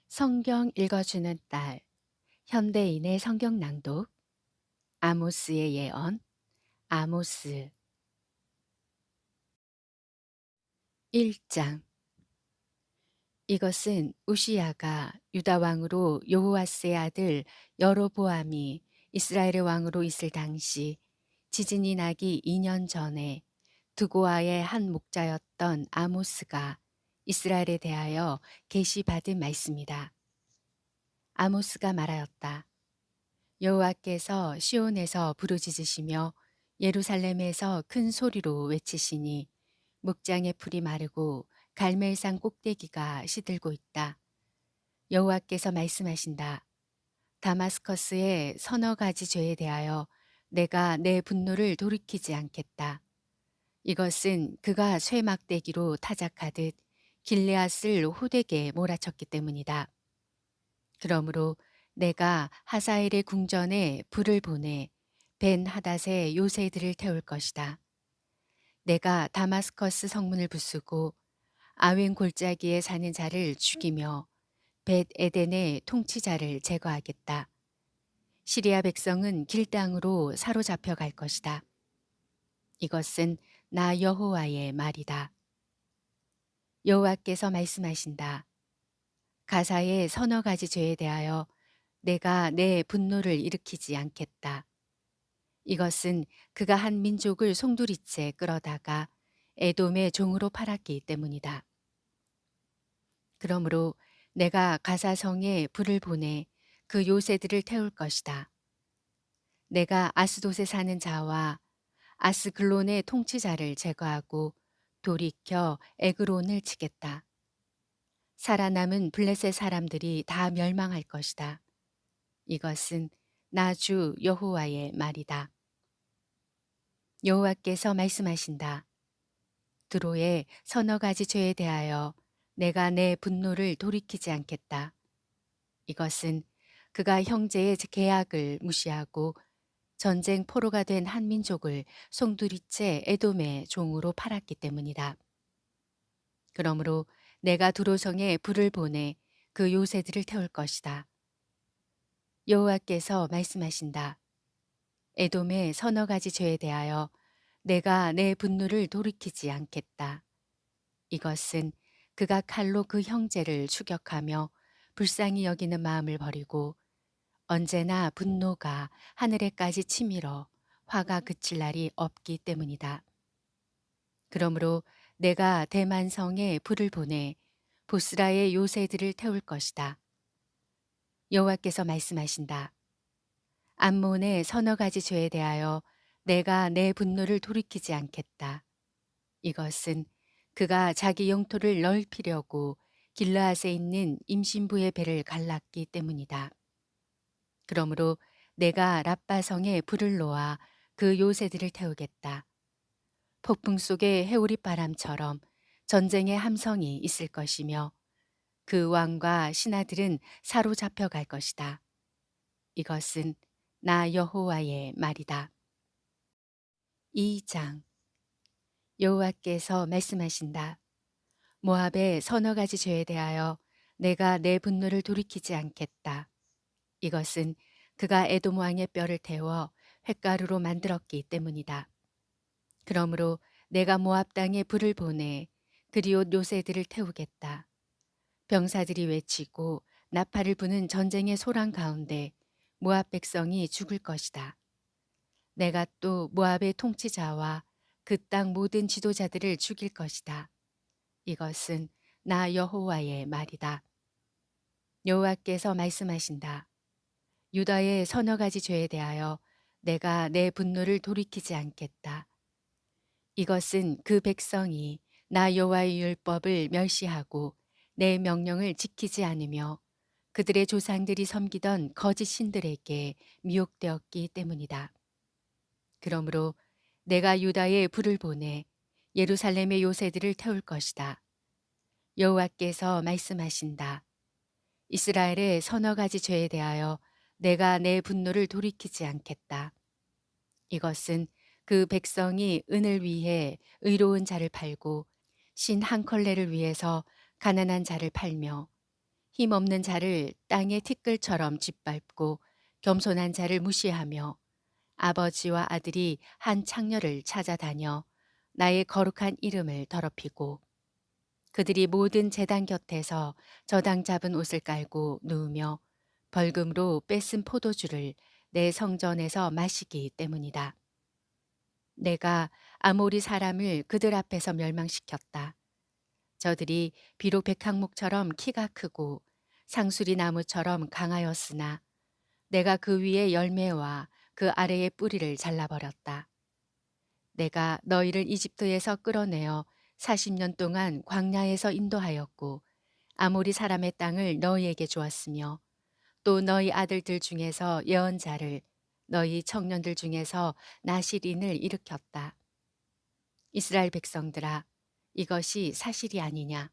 성경 읽어주는 딸, 현대인의 성경 낭독, 아모스의 예언, 아모스 1장. 이것은 우시야가 유다 왕으로 여호와스의 아들 여로보암이 이스라엘의 왕으로 있을 당시 지진이 나기 2년 전에 드고아의 한 목자였던 아모스가 이스라엘에 대하여 계시받은 말씀이다. 아모스가 말하였다. 여호와께서 시온에서 부르짖으시며 예루살렘에서 큰 소리로 외치시니 목장의 풀이 마르고 갈멜산 꼭대기가 시들고 있다. 여호와께서 말씀하신다. 다마스커스의 서너 가지 죄에 대하여 내가 내 분노를 돌이키지 않겠다. 이것은 그가 쇠막대기로 타작하듯 길레앗을 호되게 몰아쳤기 때문이다. 그러므로 내가 하사엘의 궁전에 불을 보내 벤 하닷의 요새들을 태울 것이다. 내가 다마스커스 성문을 부수고 아웬 골짜기에 사는 자를 죽이며 벳 에덴의 통치자를 제거하겠다. 시리아 백성은 길 땅으로 사로잡혀 갈 것이다. 이것은 나 여호와의 말이다. 여호와께서 말씀하신다. 가사의 서너 가지 죄에 대하여 내가 내 분노를 일으키지 않겠다. 이것은 그가 한 민족을 송두리째 끌어다가 에돔의 종으로 팔았기 때문이다. 그러므로 내가 가사성에 불을 보내 그 요새들을 태울 것이다. 내가 아스돗에 사는 자와 아스글론의 통치자를 제거하고 돌이켜 에그론을 치겠다. 살아남은 블레셋 사람들이 다 멸망할 것이다. 이것은 나 주 여호와의 말이다. 여호와께서 말씀하신다. 드로의 서너 가지 죄에 대하여 내가 내 분노를 돌이키지 않겠다. 이것은 그가 형제의 계약을 무시하고 전쟁 포로가 된 한 민족을 송두리째 에돔의 종으로 팔았기 때문이다. 그러므로 내가 두로성에 불을 보내 그 요새들을 태울 것이다. 여호와께서 말씀하신다. 에돔의 서너 가지 죄에 대하여 내가 내 분노를 돌이키지 않겠다. 이것은 그가 칼로 그 형제를 추격하며 불쌍히 여기는 마음을 버리고 언제나 분노가 하늘에까지 치밀어 화가 그칠 날이 없기 때문이다. 그러므로 내가 대만성에 불을 보내 보스라의 요새들을 태울 것이다. 여호와께서 말씀하신다. 암몬의 서너 가지 죄에 대하여 내가 내 분노를 돌이키지 않겠다. 이것은 그가 자기 영토를 넓히려고 길르앗에 있는 임신부의 배를 갈랐기 때문이다. 그러므로 내가 랍바성에 불을 놓아 그 요새들을 태우겠다. 폭풍 속의 해오리 바람처럼 전쟁의 함성이 있을 것이며 그 왕과 신하들은 사로잡혀 갈 것이다. 이것은 나 여호와의 말이다. 2장. 여호와께서 말씀하신다. 모압의 서너 가지 죄에 대하여 내가 내 분노를 돌이키지 않겠다. 이것은 그가 에돔 왕의 뼈를 태워 횟가루로 만들었기 때문이다. 그러므로 내가 모압 땅에 불을 보내 그리옷 요새들을 태우겠다. 병사들이 외치고 나팔을 부는 전쟁의 소란 가운데 모압 백성이 죽을 것이다. 내가 또 모압의 통치자와 그 땅 모든 지도자들을 죽일 것이다. 이것은 나 여호와의 말이다. 여호와께서 말씀하신다. 유다의 서너 가지 죄에 대하여 내가 내 분노를 돌이키지 않겠다. 이것은 그 백성이 나 여호와의 율법을 멸시하고 내 명령을 지키지 않으며 그들의 조상들이 섬기던 거짓 신들에게 미혹되었기 때문이다. 그러므로 내가 유다에 불을 보내 예루살렘의 요새들을 태울 것이다. 여호와께서 말씀하신다. 이스라엘의 서너 가지 죄에 대하여 내가 내 분노를 돌이키지 않겠다. 이것은 그 백성이 은을 위해 의로운 자를 팔고 신 한 컬레를 위해서 가난한 자를 팔며 힘없는 자를 땅의 티끌처럼 짓밟고 겸손한 자를 무시하며 아버지와 아들이 한 창녀를 찾아다녀 나의 거룩한 이름을 더럽히고 그들이 모든 제단 곁에서 저당 잡은 옷을 깔고 누우며 벌금으로 뺏은 포도주를 내 성전에서 마시기 때문이다. 내가 아모리 사람을 그들 앞에서 멸망시켰다. 저들이 비록 백항목처럼 키가 크고 상수리 나무처럼 강하였으나 내가 그 위에 열매와 그 아래의 뿌리를 잘라버렸다. 내가 너희를 이집트에서 끌어내어 40년 동안 광야에서 인도하였고 아모리 사람의 땅을 너희에게 주었으며 또 너희 아들들 중에서 예언자를 너희 청년들 중에서 나실인을 일으켰다. 이스라엘 백성들아 이것이 사실이 아니냐.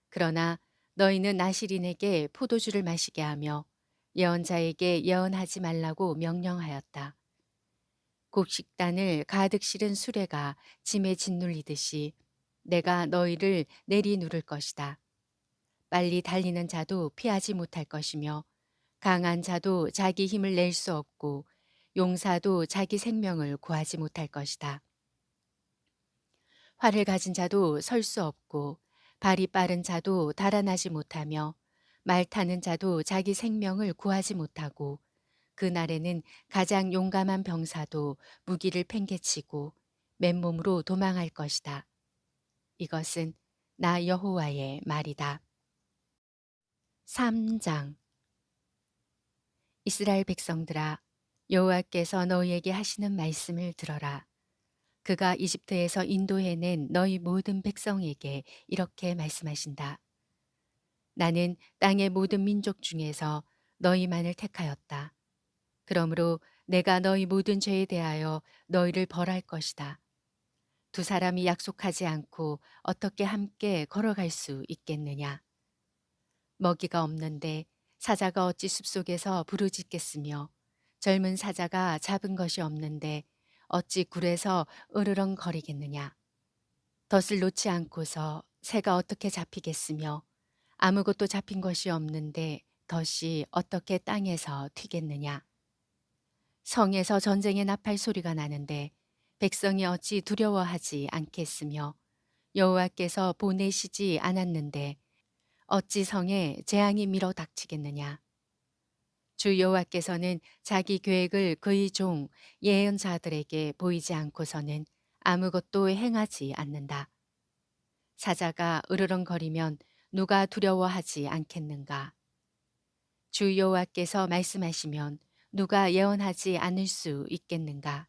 그러나 너희는 나실인에게 포도주를 마시게 하며 예언자에게 예언하지 말라고 명령하였다. 곡식단을 가득 실은 수레가 짐에 짓눌리듯이 내가 너희를 내리누를 것이다. 빨리 달리는 자도 피하지 못할 것이며 강한 자도 자기 힘을 낼 수 없고 용사도 자기 생명을 구하지 못할 것이다. 활을 가진 자도 설 수 없고 발이 빠른 자도 달아나지 못하며 말 타는 자도 자기 생명을 구하지 못하고 그날에는 가장 용감한 병사도 무기를 팽개치고 맨몸으로 도망할 것이다. 이것은 나 여호와의 말이다. 3장 이스라엘 백성들아 여호와께서 너희에게 하시는 말씀을 들어라. 그가 이집트에서 인도해낸 너희 모든 백성에게 이렇게 말씀하신다. 나는 땅의 모든 민족 중에서 너희만을 택하였다. 그러므로 내가 너희 모든 죄에 대하여 너희를 벌할 것이다. 두 사람이 약속하지 않고 어떻게 함께 걸어갈 수 있겠느냐. 먹이가 없는데 사자가 어찌 숲속에서 부르짖겠으며 젊은 사자가 잡은 것이 없는데 어찌 굴에서 으르렁거리겠느냐. 덫을 놓지 않고서 새가 어떻게 잡히겠으며 아무것도 잡힌 것이 없는데 덫이 어떻게 땅에서 튀겠느냐. 성에서 전쟁의 나팔 소리가 나는데 백성이 어찌 두려워하지 않겠으며 여호와께서 보내시지 않았는데 어찌 성에 재앙이 밀어 닥치겠느냐. 주 여호와께서는 자기 계획을 그의 종 예언자들에게 보이지 않고서는 아무것도 행하지 않는다. 사자가 으르렁거리면 누가 두려워하지 않겠는가. 주 여호와께서 말씀하시면 누가 예언하지 않을 수 있겠는가.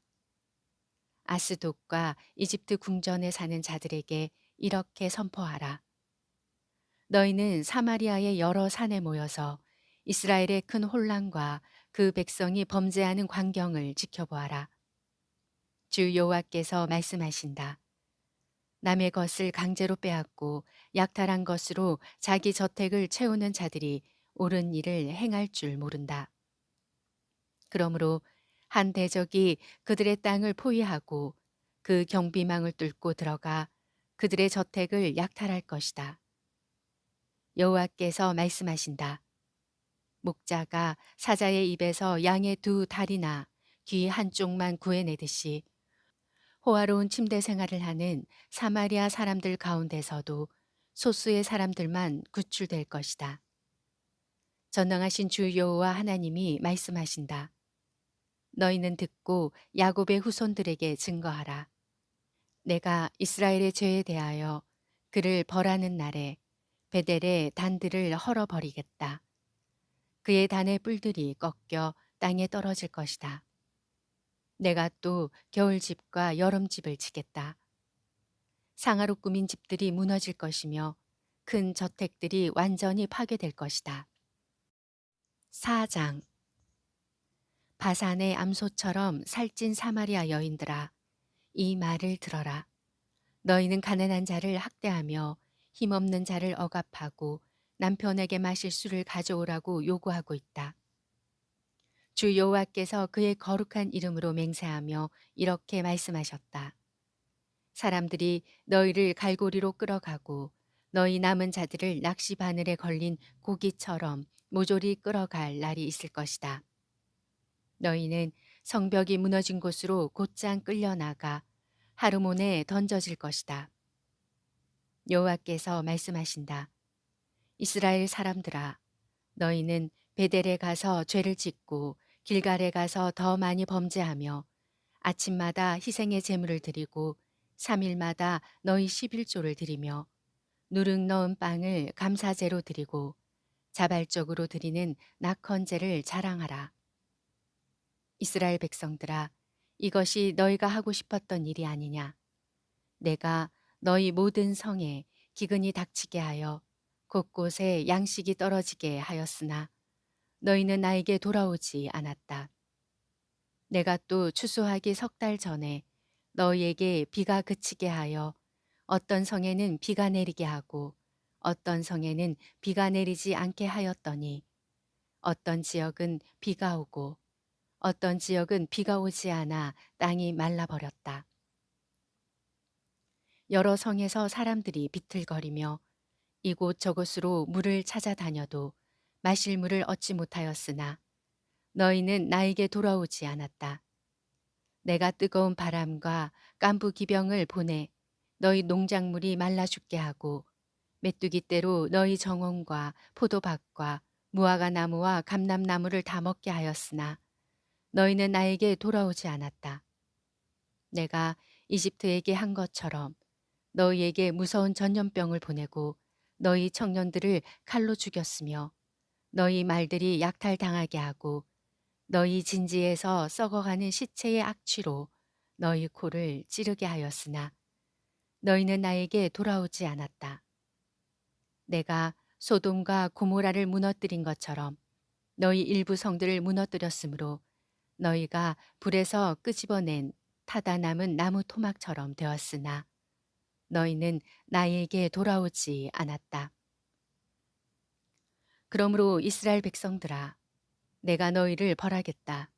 아스돗과 이집트 궁전에 사는 자들에게 이렇게 선포하라. 너희는 사마리아의 여러 산에 모여서 이스라엘의 큰 혼란과 그 백성이 범죄하는 광경을 지켜보아라. 주 여호와께서 말씀하신다. 남의 것을 강제로 빼앗고 약탈한 것으로 자기 저택을 채우는 자들이 옳은 일을 행할 줄 모른다. 그러므로 한 대적이 그들의 땅을 포위하고 그 경비망을 뚫고 들어가 그들의 저택을 약탈할 것이다. 여호와께서 말씀하신다. 목자가 사자의 입에서 양의 두 다리나 귀 한쪽만 구해내듯이 호화로운 침대 생활을 하는 사마리아 사람들 가운데서도 소수의 사람들만 구출될 것이다. 전능하신 주 여호와 하나님이 말씀하신다. 너희는 듣고 야곱의 후손들에게 증거하라. 내가 이스라엘의 죄에 대하여 그를 벌하는 날에 베델의 단들을 헐어버리겠다. 그의 단의 뿔들이 꺾여 땅에 떨어질 것이다. 내가 또 겨울집과 여름집을 치겠다. 상하로 꾸민 집들이 무너질 것이며 큰 저택들이 완전히 파괴될 것이다. 4장 바산의 암소처럼 살찐 사마리아 여인들아 이 말을 들어라. 너희는 가난한 자를 학대하며 힘없는 자를 억압하고 남편에게 마실 술을 가져오라고 요구하고 있다. 주 여호와께서 그의 거룩한 이름으로 맹세하며 이렇게 말씀하셨다. 사람들이 너희를 갈고리로 끌어가고 너희 남은 자들을 낚시 바늘에 걸린 고기처럼 모조리 끌어갈 날이 있을 것이다. 너희는 성벽이 무너진 곳으로 곧장 끌려나가 하르몬에 던져질 것이다. 여호와께서 말씀하신다. 이스라엘 사람들아, 너희는 베델에 가서 죄를 짓고 길갈에 가서 더 많이 범죄하며 아침마다 희생의 제물을 드리고 3일마다 너희 11조를 드리며 누룩 넣은 빵을 감사제로 드리고 자발적으로 드리는 낙헌제를 자랑하라. 이스라엘 백성들아, 이것이 너희가 하고 싶었던 일이 아니냐. 내가 너희 모든 성에 기근이 닥치게 하여 곳곳에 양식이 떨어지게 하였으나 너희는 나에게 돌아오지 않았다. 내가 또 추수하기 3달 전에 너희에게 비가 그치게 하여 어떤 성에는 비가 내리게 하고 어떤 성에는 비가 내리지 않게 하였더니 어떤 지역은 비가 오고 어떤 지역은 비가 오지 않아 땅이 말라버렸다. 여러 성에서 사람들이 비틀거리며 이곳저곳으로 물을 찾아다녀도 마실 물을 얻지 못하였으나 너희는 나에게 돌아오지 않았다. 내가 뜨거운 바람과 깐부 기병을 보내 너희 농작물이 말라 죽게 하고 메뚜기 떼로 너희 정원과 포도밭과 무화과 나무와 감람나무를 다 먹게 하였으나 너희는 나에게 돌아오지 않았다. 내가 이집트에게 한 것처럼 너희에게 무서운 전염병을 보내고 너희 청년들을 칼로 죽였으며 너희 말들이 약탈당하게 하고 너희 진지에서 썩어가는 시체의 악취로 너희 코를 찌르게 하였으나 너희는 나에게 돌아오지 않았다. 내가 소돔과 고모라를 무너뜨린 것처럼 너희 일부 성들을 무너뜨렸으므로 너희가 불에서 끄집어낸 타다 남은 나무 토막처럼 되었으나 너희는 나에게 돌아오지 않았다. 그러므로 이스라엘 백성들아, 내가 너희를 벌하겠다.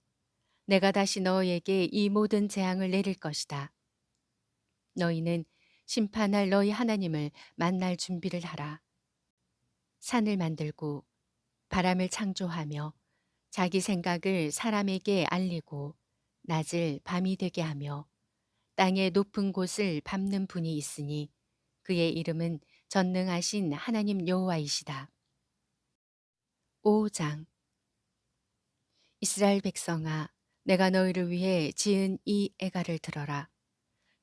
내가 다시 너희에게 이 모든 재앙을 내릴 것이다. 너희는 심판할 너희 하나님을 만날 준비를 하라. 산을 만들고 바람을 창조하며 자기 생각을 사람에게 알리고 낮을 밤이 되게 하며 땅의 높은 곳을 밟는 분이 있으니 그의 이름은 전능하신 하나님 여호와이시다. 5장. 이스라엘 백성아, 내가 너희를 위해 지은 이 애가를 들어라.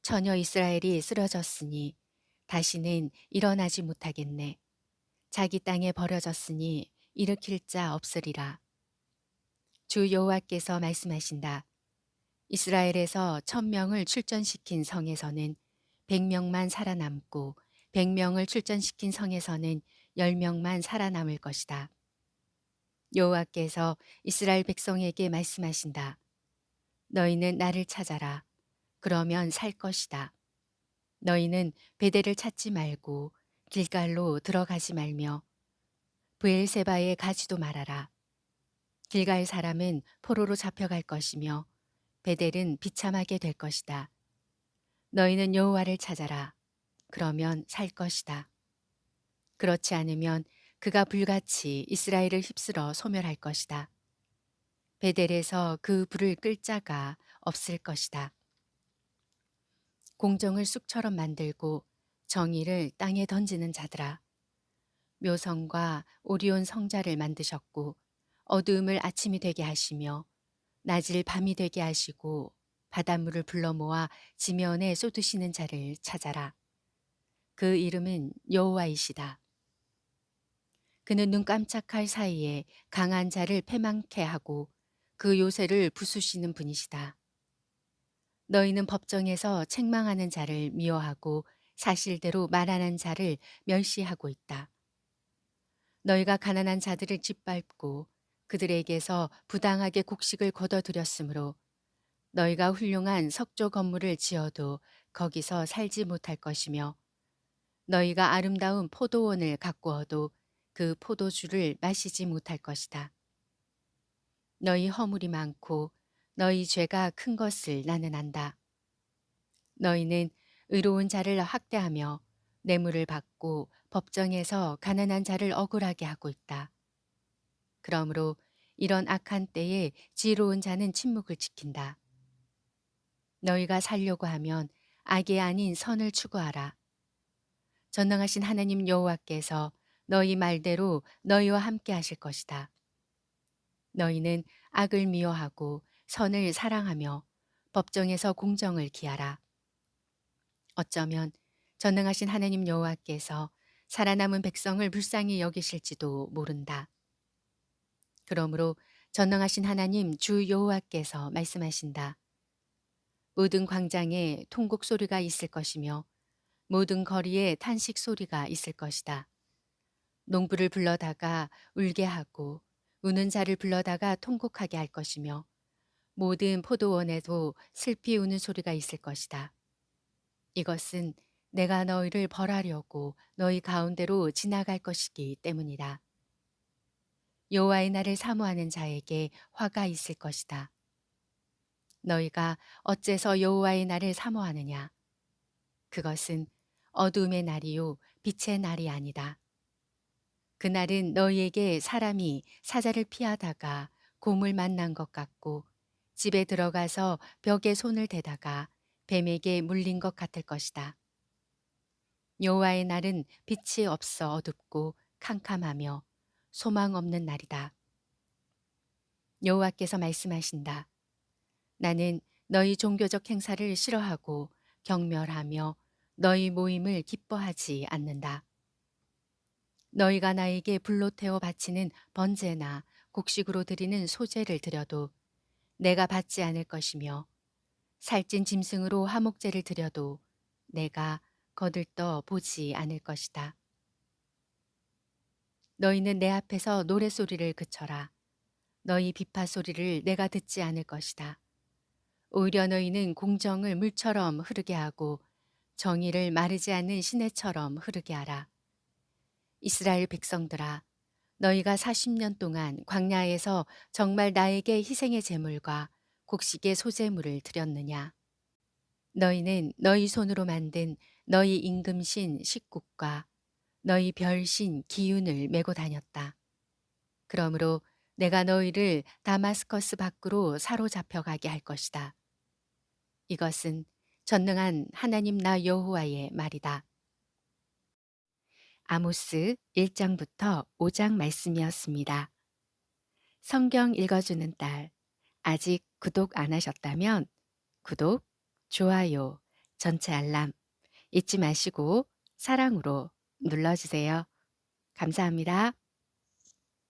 처녀 이스라엘이 쓰러졌으니 다시는 일어나지 못하겠네. 자기 땅에 버려졌으니 일으킬 자 없으리라. 주 여호와께서 말씀하신다. 이스라엘에서 1000명을 출전시킨 성에서는 100명만 살아남고 100명을 출전시킨 성에서는 10명만 살아남을 것이다. 여호와께서 이스라엘 백성에게 말씀하신다. 너희는 나를 찾아라. 그러면 살 것이다. 너희는 베델을 찾지 말고 길갈로 들어가지 말며 브엘세바에 가지도 말아라. 길갈 사람은 포로로 잡혀갈 것이며 베델은 비참하게 될 것이다. 너희는 여호와를 찾아라. 그러면 살 것이다. 그렇지 않으면 그가 불같이 이스라엘을 휩쓸어 소멸할 것이다. 베델에서 그 불을 끌 자가 없을 것이다. 공정을 쑥처럼 만들고 정의를 땅에 던지는 자들아. 묘성과 오리온 성자를 만드셨고 어두움을 아침이 되게 하시며 낮을 밤이 되게 하시고 바닷물을 불러 모아 지면에 쏟으시는 자를 찾아라. 그 이름은 여호와이시다. 그는 눈 깜짝할 사이에 강한 자를 패망케 하고 그 요새를 부수시는 분이시다. 너희는 법정에서 책망하는 자를 미워하고 사실대로 말하는 자를 멸시하고 있다. 너희가 가난한 자들을 짓밟고 그들에게서 부당하게 곡식을 거둬들였으므로 너희가 훌륭한 석조 건물을 지어도 거기서 살지 못할 것이며 너희가 아름다운 포도원을 가꾸어도 그 포도주를 마시지 못할 것이다. 너희 허물이 많고 너희 죄가 큰 것을 나는 안다. 너희는 의로운 자를 학대하며 뇌물을 받고 법정에서 가난한 자를 억울하게 하고 있다. 그러므로 이런 악한 때에 지혜로운 자는 침묵을 지킨다. 너희가 살려고 하면 악이 아닌 선을 추구하라. 전능하신 하나님 여호와께서 너희 말대로 너희와 함께 하실 것이다. 너희는 악을 미워하고 선을 사랑하며 법정에서 공정을 기하라. 어쩌면 전능하신 하나님 여호와께서 살아남은 백성을 불쌍히 여기실지도 모른다. 그러므로 전능하신 하나님 주 여호와께서 말씀하신다. 모든 광장에 통곡 소리가 있을 것이며 모든 거리에 탄식 소리가 있을 것이다. 농부를 불러다가 울게 하고 우는 자를 불러다가 통곡하게 할 것이며 모든 포도원에도 슬피 우는 소리가 있을 것이다. 이것은 내가 너희를 벌하려고 너희 가운데로 지나갈 것이기 때문이다. 여호와의 날을 사모하는 자에게 화가 있을 것이다. 너희가 어째서 여호와의 날을 사모하느냐? 그것은 어두움의 날이요 빛의 날이 아니다. 그날은 너희에게 사람이 사자를 피하다가 곰을 만난 것 같고 집에 들어가서 벽에 손을 대다가 뱀에게 물린 것 같을 것이다. 여호와의 날은 빛이 없어 어둡고 캄캄하며 소망 없는 날이다. 여호와께서 말씀하신다. 나는 너희 종교적 행사를 싫어하고 경멸하며 너희 모임을 기뻐하지 않는다. 너희가 나에게 불로 태워 바치는 번제나 곡식으로 드리는 소제를 드려도 내가 받지 않을 것이며 살찐 짐승으로 화목제를 드려도 내가 거들떠 보지 않을 것이다. 너희는 내 앞에서 노랫소리를 그쳐라. 너희 비파 소리를 내가 듣지 않을 것이다. 오히려 너희는 공정을 물처럼 흐르게 하고 정의를 마르지 않는 시내처럼 흐르게 하라. 이스라엘 백성들아, 너희가 40년 동안 광야에서 정말 나에게 희생의 제물과 곡식의 소제물을 드렸느냐? 너희는 너희 손으로 만든 너희 임금신 식국과 너희 별신 기운을 메고 다녔다. 그러므로 내가 너희를 다마스커스 밖으로 사로잡혀 가게 할 것이다. 이것은 전능한 하나님 나 여호와의 말이다. 아모스 1장부터 5장 말씀이었습니다. 성경 읽어주는 딸, 아직 구독 안 하셨다면 구독, 좋아요, 전체 알람 잊지 마시고 사랑으로 눌러주세요. 감사합니다.